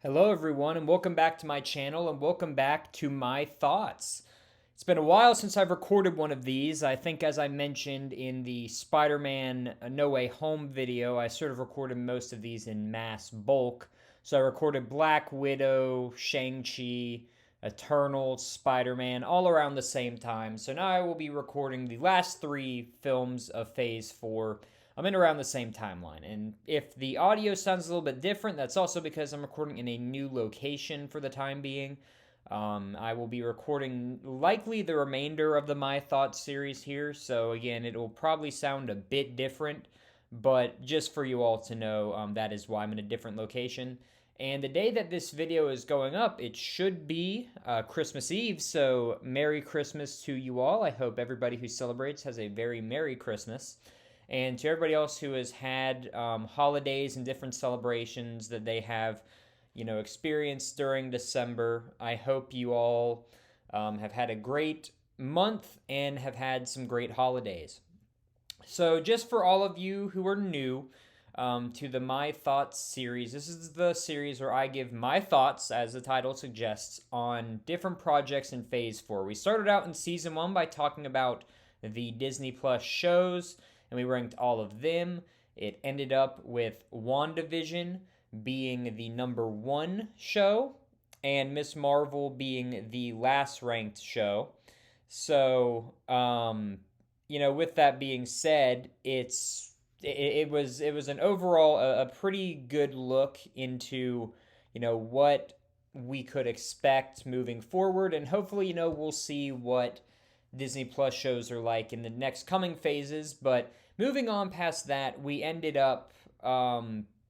Hello, everyone, and welcome back to my channel, and welcome back to my thoughts. It's been a while since I've recorded one of these. I think, as I mentioned in the Spider-Man No Way Home video, I sort of recorded most of these in mass bulk. So I recorded Black Widow, Shang-Chi, Eternal, Spider-Man, all around the same time. So now I will be recording the last three films of Phase 4. I'm in around the same timeline. And if the audio sounds a little bit different, that's also because I'm recording in a new location for the time being. I will be recording likely the remainder of the My Thoughts series here. So again, it will probably sound a bit different, but just for you all to know, that is why I'm in a different location. And the day that this video is going up, it should be Christmas Eve. So Merry Christmas to you all. I hope everybody who celebrates has a very Merry Christmas. And to everybody else who has had holidays and different celebrations that they have, experienced during December, I hope you all have had a great month and have had some great holidays. So, just for all of you who are new to the My Thoughts series, this is the series where I give my thoughts, as the title suggests, on different projects in Phase 4. We started out in Season 1 by talking about the Disney Plus shows, and we ranked all of them. It ended up with WandaVision being the number 1 show, and Miss Marvel being the last ranked show. So, with that being said, it was an overall a pretty good look into what we could expect moving forward, and hopefully we'll see what Disney Plus shows are like in the next coming phases. But moving on past that, we ended up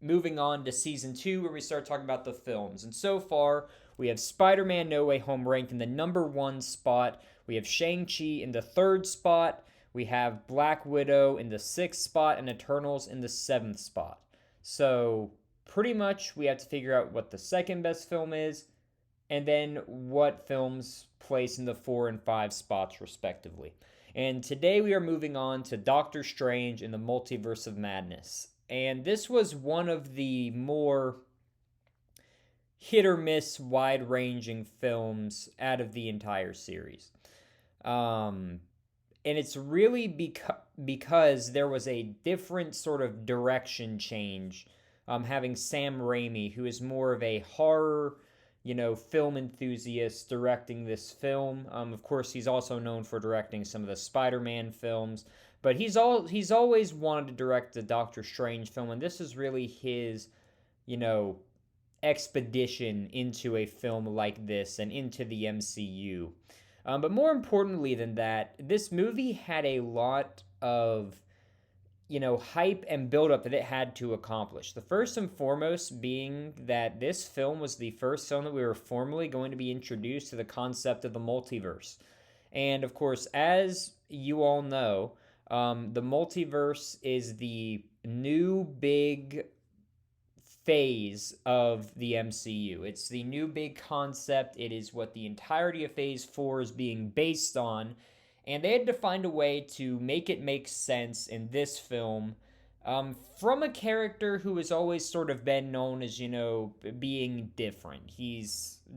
moving on to Season 2, where we start talking about the films. And so far, we have Spider-Man No Way Home ranked in the number 1 spot. We have Shang-Chi in the 3rd spot. We have Black Widow in the 6th spot and Eternals in the 7th spot. So pretty much we have to figure out what the second best film is, and then what films place in the 4 and 5 spots respectively. And today we are moving on to Doctor Strange in the Multiverse of Madness. And this was one of the more hit or miss wide-ranging films out of the entire series. And it's really because there was a different sort of direction change, having Sam Raimi, who is more of a horror film enthusiast, directing this film. Of course, he's also known for directing some of the Spider-Man films, but he's always wanted to direct the Doctor Strange film, and this is really his, expedition into a film like this and into the MCU. But more importantly than that, this movie had a lot of hype and buildup that it had to accomplish. The first and foremost being that this film was the first film that we were formally going to be introduced to the concept of the multiverse. And of course, as you all know, the multiverse is the new big phase of the MCU. It's the new big concept. It is what the entirety of Phase 4 is being based on. And they had to find a way to make it make sense in this film, from a character who has always sort of been known as, being different.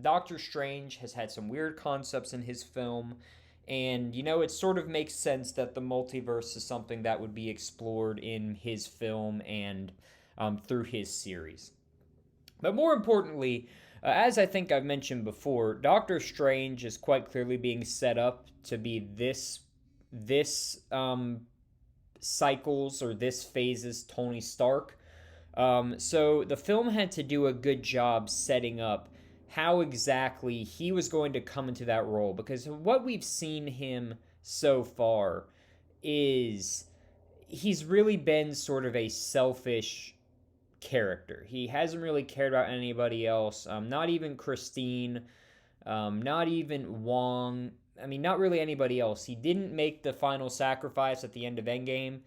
Doctor Strange has had some weird concepts in his film, and, it sort of makes sense that the multiverse is something that would be explored in his film and through his series. But more importantly, as I think I've mentioned before, Doctor Strange is quite clearly being set up to be this cycle's or this phase's Tony Stark. So the film had to do a good job setting up how exactly he was going to come into that role, because what we've seen him so far is he's really been sort of a selfish character. He hasn't really cared about anybody else, not even Christine, not even Wong. I mean, not really anybody else. He didn't make the final sacrifice at the end of Endgame.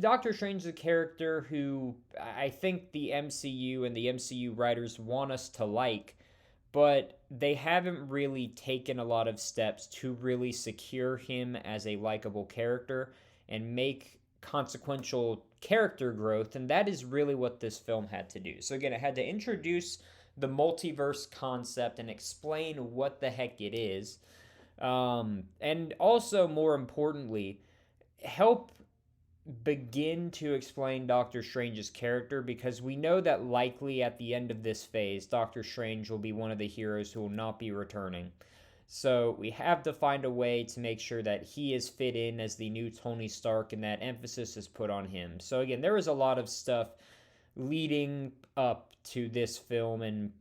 Doctor Strange is a character who I think the MCU and the MCU writers want us to like, but they haven't really taken a lot of steps to really secure him as a likable character and make consequential character growth, and that is really what this film had to do. So again, it had to introduce the multiverse concept and explain what the heck it is, and also more importantly, help begin to explain Doctor Strange's character, because we know that likely at the end of this phase, Doctor Strange will be one of the heroes who will not be returning. So we have to find a way to make sure that he is fit in as the new Tony Stark and that emphasis is put on him. So again, there was a lot of stuff leading up to this film, and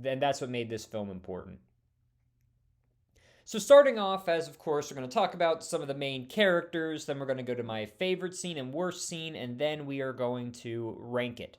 that's what made this film important. So starting off, as of course, we're going to talk about some of the main characters, then we're going to go to my favorite scene and worst scene, and then we are going to rank it.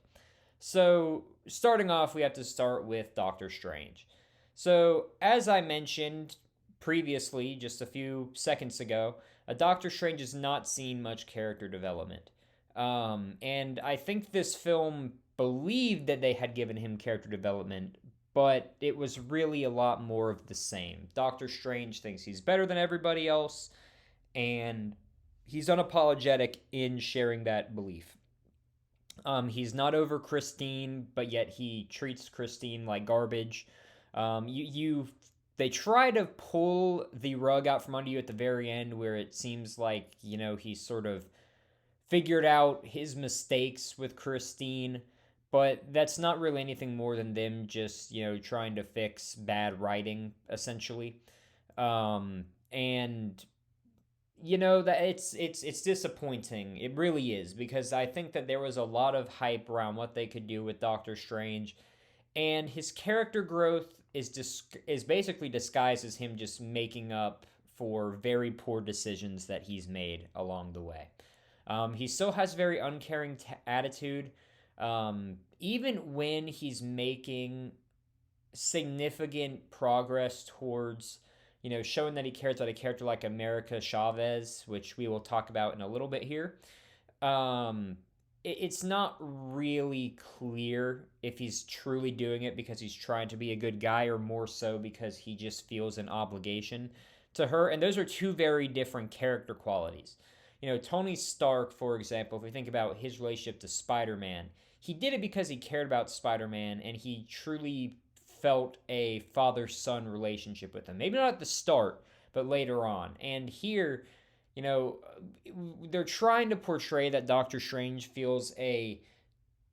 So starting off, we have to start with Doctor Strange. So as I mentioned previously, just a few seconds ago, Doctor Strange has not seen much character development. And I think this film believed that they had given him character development, but it was really a lot more of the same. Doctor Strange thinks he's better than everybody else, and he's unapologetic in sharing that belief. He's not over Christine, but yet he treats Christine like garbage. They try to pull the rug out from under you at the very end, where it seems like, he's sort of figured out his mistakes with Christine, but that's not really anything more than them just, trying to fix bad writing, essentially. And that it's disappointing. It really is, because I think that there was a lot of hype around what they could do with Doctor Strange, and his character growth is basically disguised as him just making up for very poor decisions that he's made along the way. He still has a very uncaring attitude. Even when he's making significant progress towards, showing that he cares about a character like America Chavez, which we will talk about in a little bit here. It's not really clear if he's truly doing it because he's trying to be a good guy, or more so because he just feels an obligation to her. And those are two very different character qualities. Tony Stark, for example, if we think about his relationship to Spider-Man, he did it because he cared about Spider-Man and he truly felt a father-son relationship with him. Maybe not at the start, but later on. And here, they're trying to portray that Doctor Strange feels a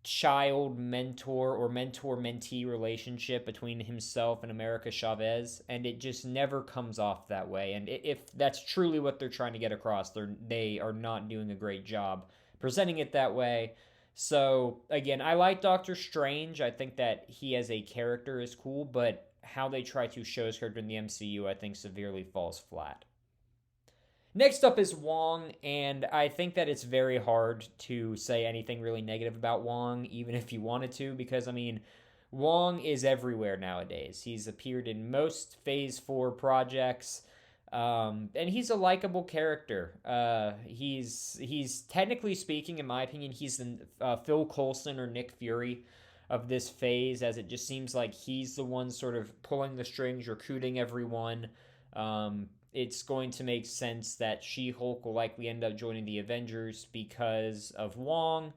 child mentor or mentor mentee relationship between himself and America Chavez, and it just never comes off that way. And if that's truly what they're trying to get across, they are not doing a great job presenting it that way. So again, I like Doctor Strange. I think that he as a character is cool, but how they try to show his character in the MCU, I think, severely falls flat. Next up is Wong, and I think that it's very hard to say anything really negative about Wong, even if you wanted to, because, Wong is everywhere nowadays. He's appeared in most Phase 4 projects, and he's a likable character. He's technically speaking, in my opinion, he's the Phil Coulson or Nick Fury of this phase, as it just seems like he's the one sort of pulling the strings, recruiting everyone. It's going to make sense that She-Hulk will likely end up joining the Avengers because of Wong.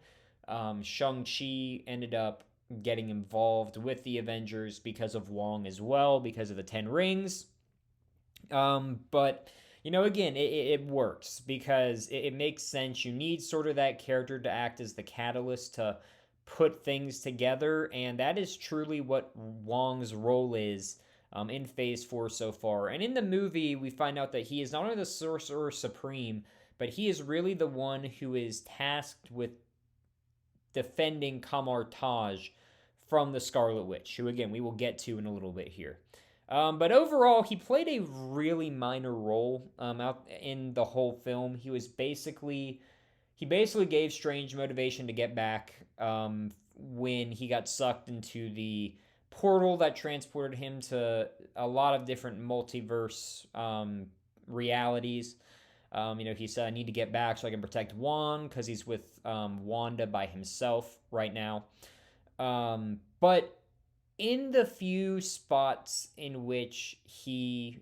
Shang-Chi ended up getting involved with the Avengers because of Wong as well, because of the 10 rings. But, again, it works because it makes sense. You need sort of that character to act as the catalyst to put things together, and that is truly what Wong's role is in Phase 4 so far. And in the movie, we find out that he is not only the Sorcerer Supreme, but he is really the one who is tasked with defending Kamar Taj from the Scarlet Witch, who, again, we will get to in a little bit here. But overall, he played a really minor role out in the whole film. He basically gave Strange motivation to get back when he got sucked into the portal that transported him to a lot of different multiverse realities. He said, I need to get back so I can protect Wong because he's with Wanda by himself right now. But in the few spots in which he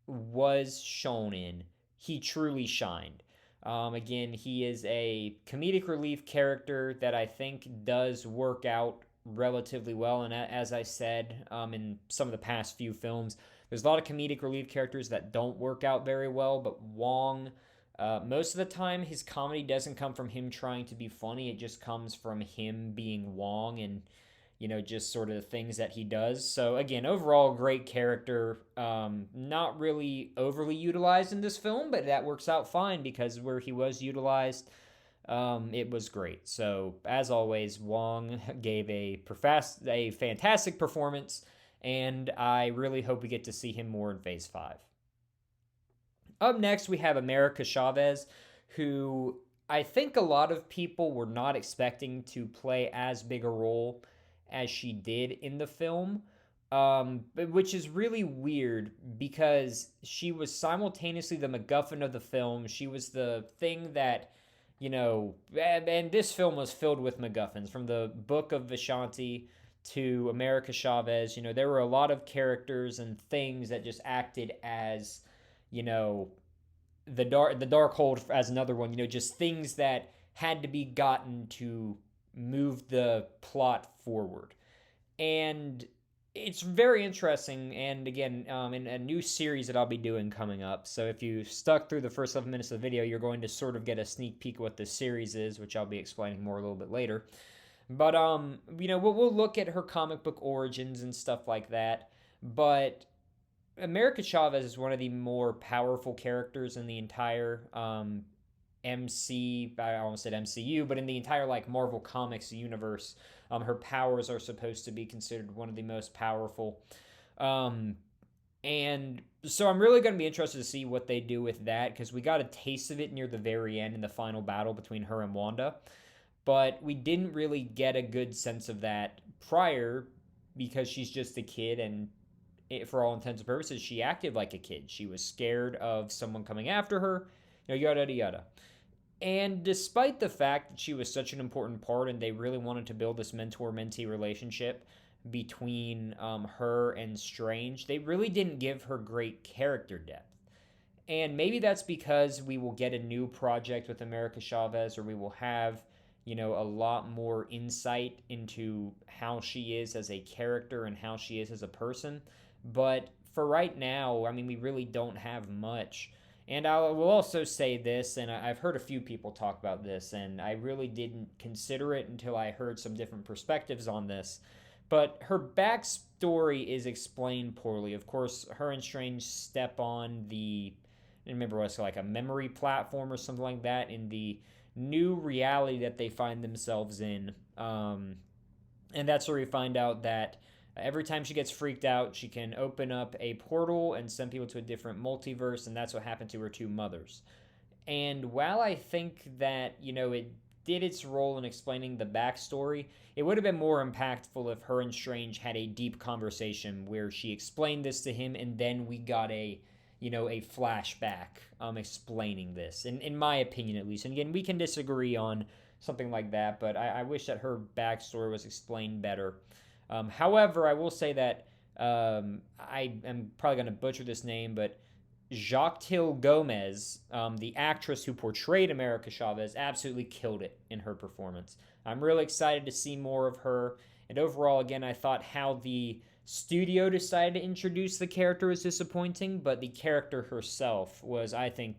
was shown in, he truly shined. Again, he is a comedic relief character that I think does work out relatively well. And as I said in some of the past few films, there's a lot of comedic relief characters that don't work out very well, but Wong, most of the time, his comedy doesn't come from him trying to be funny. It just comes from him being Wong and, just sort of the things that he does. So, again, overall, great character. Not really overly utilized in this film, but that works out fine because where he was utilized, it was great. So, as always, Wong gave a fantastic performance, and I really hope we get to see him more in Phase 5. Up next, we have America Chavez, who I think a lot of people were not expecting to play as big a role as she did in the film, which is really weird because she was simultaneously the MacGuffin of the film. She was the thing that, and this film was filled with MacGuffins from the Book of Vishanti to America Chavez. There were a lot of characters and things that just acted as, the Darkhold as another one, just things that had to be gotten to move the plot forward. And it's very interesting, and again, in a new series that I'll be doing coming up. So if you stuck through the first 7 minutes of the video, you're going to sort of get a sneak peek of what this series is, which I'll be explaining more a little bit later. But we'll look at her comic book origins and stuff like that. But America Chavez is one of the more powerful characters in the entire I almost said MCU, but in the entire Marvel Comics universe. Her powers are supposed to be considered one of the most powerful. And so I'm really going to be interested to see what they do with that, because we got a taste of it near the very end in the final battle between her and Wanda. But we didn't really get a good sense of that prior, because she's just a kid, and for all intents and purposes, she acted like a kid. She was scared of someone coming after her, yada, yada. And despite the fact that she was such an important part and they really wanted to build this mentor-mentee relationship between her and Strange, they really didn't give her great character depth. And maybe that's because we will get a new project with America Chavez, or we will have, a lot more insight into how she is as a character and how she is as a person. But for right now, we really don't have much. And I will also say this, and I've heard a few people talk about this, and I really didn't consider it until I heard some different perspectives on this. But her backstory is explained poorly. Of course, her and Strange step on I remember what's like a memory platform or something like that in the new reality that they find themselves in. And that's where we find out that every time she gets freaked out, she can open up a portal and send people to a different multiverse, and that's what happened to her two mothers. And while I think that, it did its role in explaining the backstory, it would have been more impactful if her and Strange had a deep conversation where she explained this to him, and then we got a flashback explaining this, in my opinion at least. And again, we can disagree on something like that, but I wish that her backstory was explained better. However, I will say that I am probably going to butcher this name, but Jacqueline Gomez, the actress who portrayed America Chavez, absolutely killed it in her performance. I'm really excited to see more of her. And overall, again, I thought how the studio decided to introduce the character was disappointing, but the character herself was, I think,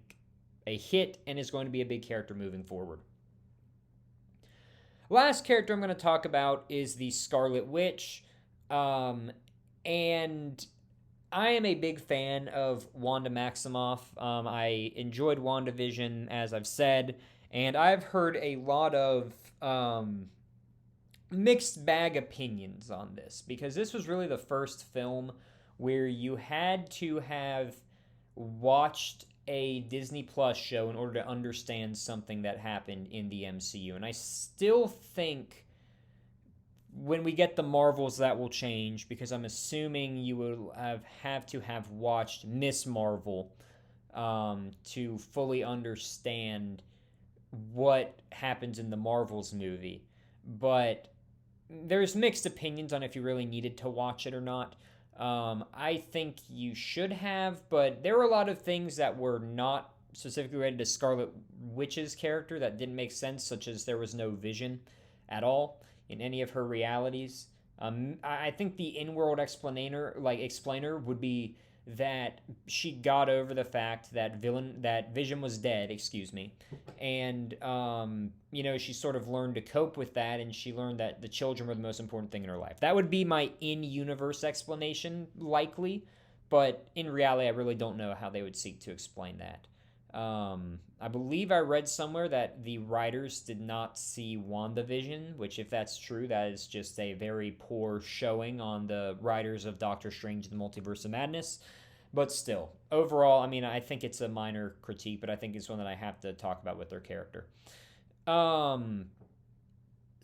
a hit and is going to be a big character moving forward. Last character I'm going to talk about is the Scarlet Witch. And I am a big fan of Wanda Maximoff. I enjoyed WandaVision, as I've said, and I've heard a lot of mixed bag opinions on this, because this was really the first film where you had to have watched a Disney Plus show in order to understand something that happened in the MCU. And I still think when we get the Marvels that will change, because I'm assuming you will have to have watched Miss Marvel to fully understand what happens in the Marvels movie. But there's mixed opinions on if you really needed to watch it or not. I think you should have, but there were a lot of things that were not specifically related to Scarlet Witch's character that didn't make sense, such as there was no Vision at all in any of her realities. I think the in-world explainer would be that she got over the fact that Vision was dead, excuse me, and she sort of learned to cope with that, and she learned that the children were the most important thing in her life. That would be my in-universe explanation, likely, but in reality, I really don't know how they would seek to explain that. I believe I read somewhere that the writers did not see WandaVision, which, if that's true, that is just a very poor showing on the writers of Doctor Strange and the Multiverse of Madness. But still, overall, I mean, I think it's a minor critique, but I think it's one that I have to talk about with their character.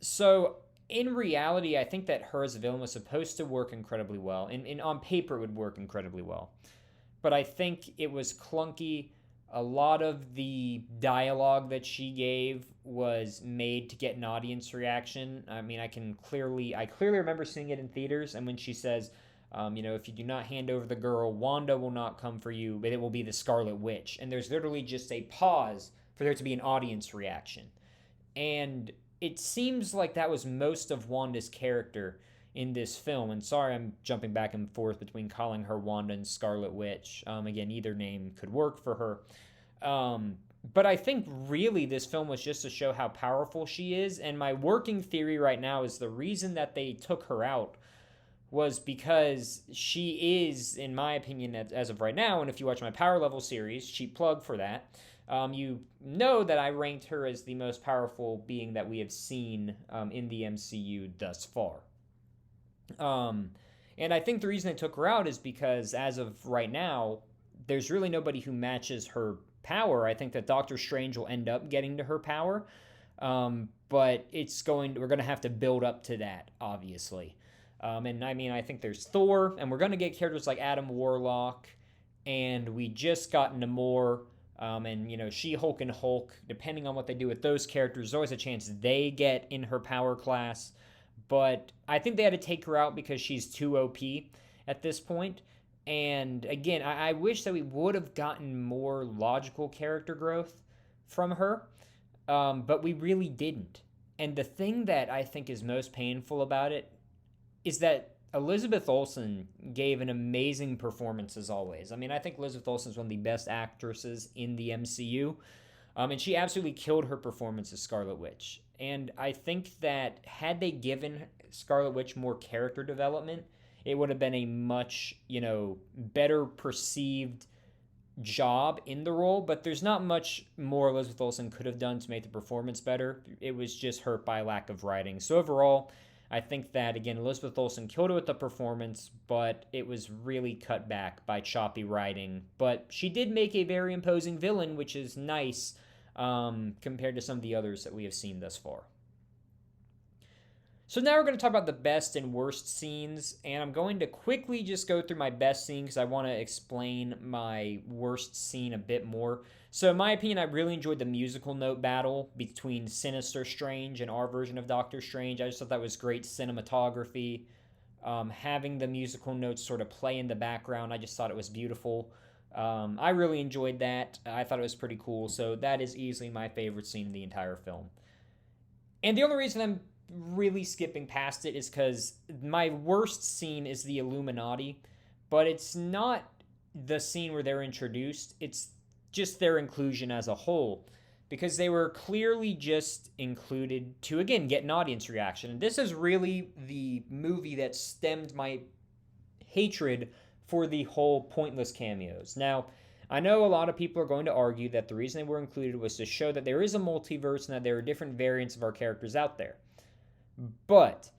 So in reality, I think that her as a villain was supposed to work incredibly well, and on paper it would work incredibly well. But I think it was clunky. A lot of the dialogue that she gave was made to get an audience reaction. I mean, I clearly remember seeing it in theaters, and when she says, if you do not hand over the girl, Wanda will not come for you, but it will be the Scarlet Witch. And there's literally just a pause for there to be an audience reaction. And it seems like that was most of Wanda's character in this film. And sorry, I'm jumping back and forth between calling her Wanda and Scarlet Witch. Again, either name could work for her. But I think really this film was just to show how powerful she is. And my working theory right now is the reason that they took her out was because she is, in my opinion, as of right now, and if you watch my Power Level series, cheap plug for that, you know that I ranked her as the most powerful being that we have seen in the MCU thus far. And I think the reason they took her out is because, as of right now, there's really nobody who matches her power. I think that Doctor Strange will end up getting to her power, but we're going to have to build up to that, obviously. And I mean, I think there's Thor, and we're going to get characters like Adam Warlock, and we just got Namor, and, She-Hulk and Hulk. Depending on what they do with those characters, there's always a chance they get in her power class. But I think they had to take her out because she's too OP at this point. And again, I wish that we would have gotten more logical character growth from her, but we really didn't. And the thing that I think is most painful about it is that Elizabeth Olsen gave an amazing performance as always. I mean, I think Elizabeth Olsen is one of the best actresses in the MCU, and she absolutely killed her performance as Scarlet Witch. And I think that had they given Scarlet Witch more character development, it would have been a much, better perceived job in the role. But there's not much more Elizabeth Olsen could have done to make the performance better. It was just hurt by lack of writing. So overall, I think that, again, Elizabeth Olsen killed it with the performance, but it was really cut back by choppy writing. But she did make a very imposing villain, which is nice compared to some of the others that we have seen thus far. So now we're going to talk about the best and worst scenes, and I'm going to quickly just go through my best scene because I want to explain my worst scene a bit more. So in my opinion, I really enjoyed the musical note battle between Sinister Strange and our version of Doctor Strange. I just thought that was great cinematography. Having the musical notes sort of play in the background, I just thought it was beautiful. I really enjoyed that. I thought it was pretty cool. So that is easily my favorite scene in the entire film. And the only reason I'm really skipping past it is because my worst scene is the Illuminati, but it's not the scene where they're introduced. It's just their inclusion as a whole, because they were clearly just included to, again, get an audience reaction. And this is really the movie that stemmed my hatred for the whole pointless cameos. Now, I know a lot of people are going to argue that the reason they were included was to show that there is a multiverse and that there are different variants of our characters out there. But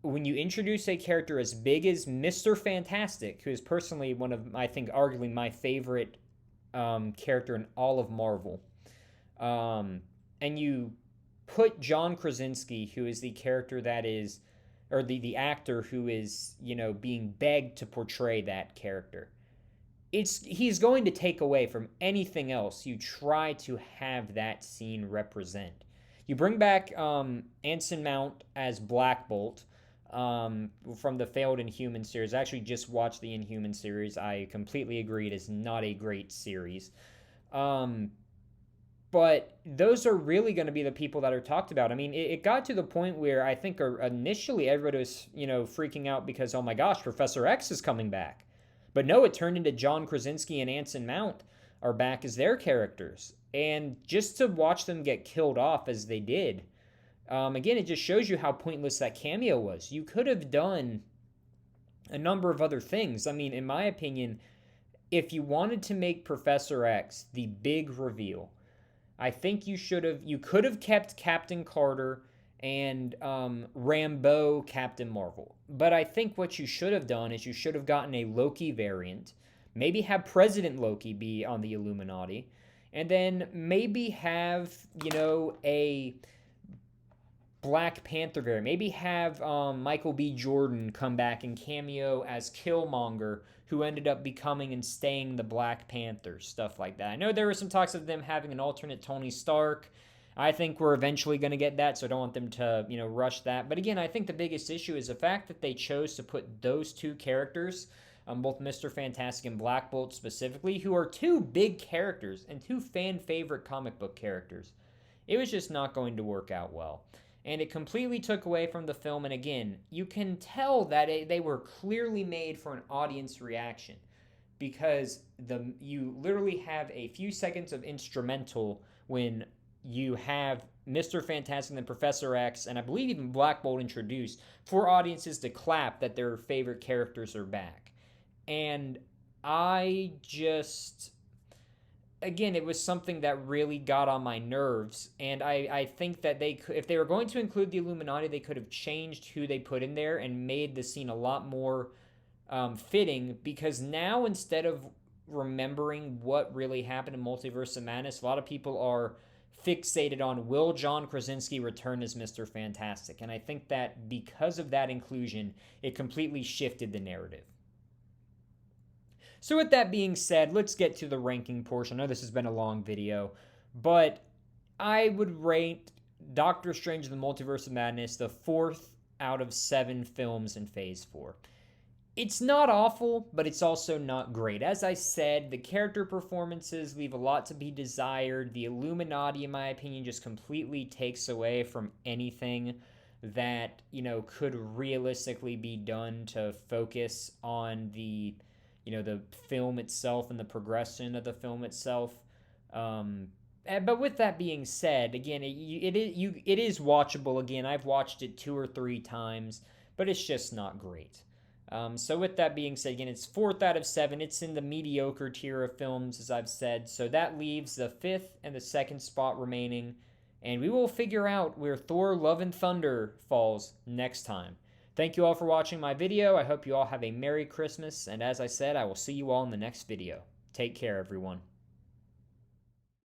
when you introduce a character as big as Mr. Fantastic, who is personally one of, I think, arguably my favorite character in all of Marvel, and you put John Krasinski, who is the character that is, or the actor who is, being begged to portray that character, he's going to take away from anything else you try to have that scene represent. You bring back Anson Mount as Black Bolt from the failed Inhuman series. I actually just watched the Inhuman series. I completely agree. It is not a great series. Um, but those are really going to be the people that are talked about. I mean, it got to the point where I think initially everybody was, freaking out because, oh my gosh, Professor X is coming back. But no, it turned into John Krasinski and Anson Mount are back as their characters. And just to watch them get killed off as they did, again, it just shows you how pointless that cameo was. You could have done a number of other things. I mean, in my opinion, if you wanted to make Professor X the big reveal, I think you could have kept Captain Carter and Rambeau Captain Marvel. But I think what you should have done is you should have gotten a Loki variant, maybe have President Loki be on the Illuminati, and then maybe have, a Black Panther variant. Maybe have Michael B. Jordan come back and cameo as Killmonger, who ended up becoming and staying the Black Panther, stuff like that. I know there were some talks of them having an alternate Tony Stark. I think we're eventually going to get that, so I don't want them to, rush that. But again, I think the biggest issue is the fact that they chose to put those two characters, both Mr. Fantastic and Black Bolt specifically, who are two big characters and two fan favorite comic book characters. It was just not going to work out well. And it completely took away from the film. And again, you can tell that they were clearly made for an audience reaction, because you literally have a few seconds of instrumental when you have Mr. Fantastic and Professor X, and I believe even Black Bolt introduced, for audiences to clap that their favorite characters are back. And I just... Again, it was something that really got on my nerves, and I think that if they were going to include the Illuminati, they could have changed who they put in there and made the scene a lot more fitting, because now instead of remembering what really happened in Multiverse of Madness, a lot of people are fixated on, will John Krasinski return as Mr. Fantastic? And I think that because of that inclusion, it completely shifted the narrative. So with that being said, let's get to the ranking portion. I know this has been a long video, but I would rate Doctor Strange in the Multiverse of Madness the 4th out of 7 films in Phase 4. It's not awful, but it's also not great. As I said, the character performances leave a lot to be desired. The Illuminati, in my opinion, just completely takes away from anything that, could realistically be done to focus on the film itself and the progression of the film itself. But with that being said, again, it is watchable. Again, I've watched it 2 or 3 times, but it's just not great. So with that being said, again, it's 4th out of 7. It's in the mediocre tier of films, as I've said. So that leaves the 5th and the 2nd spot remaining. And we will figure out where Thor: Love and Thunder falls next time. Thank you all for watching my video. I hope you all have a Merry Christmas, and as I said, I will see you all in the next video. Take care, everyone.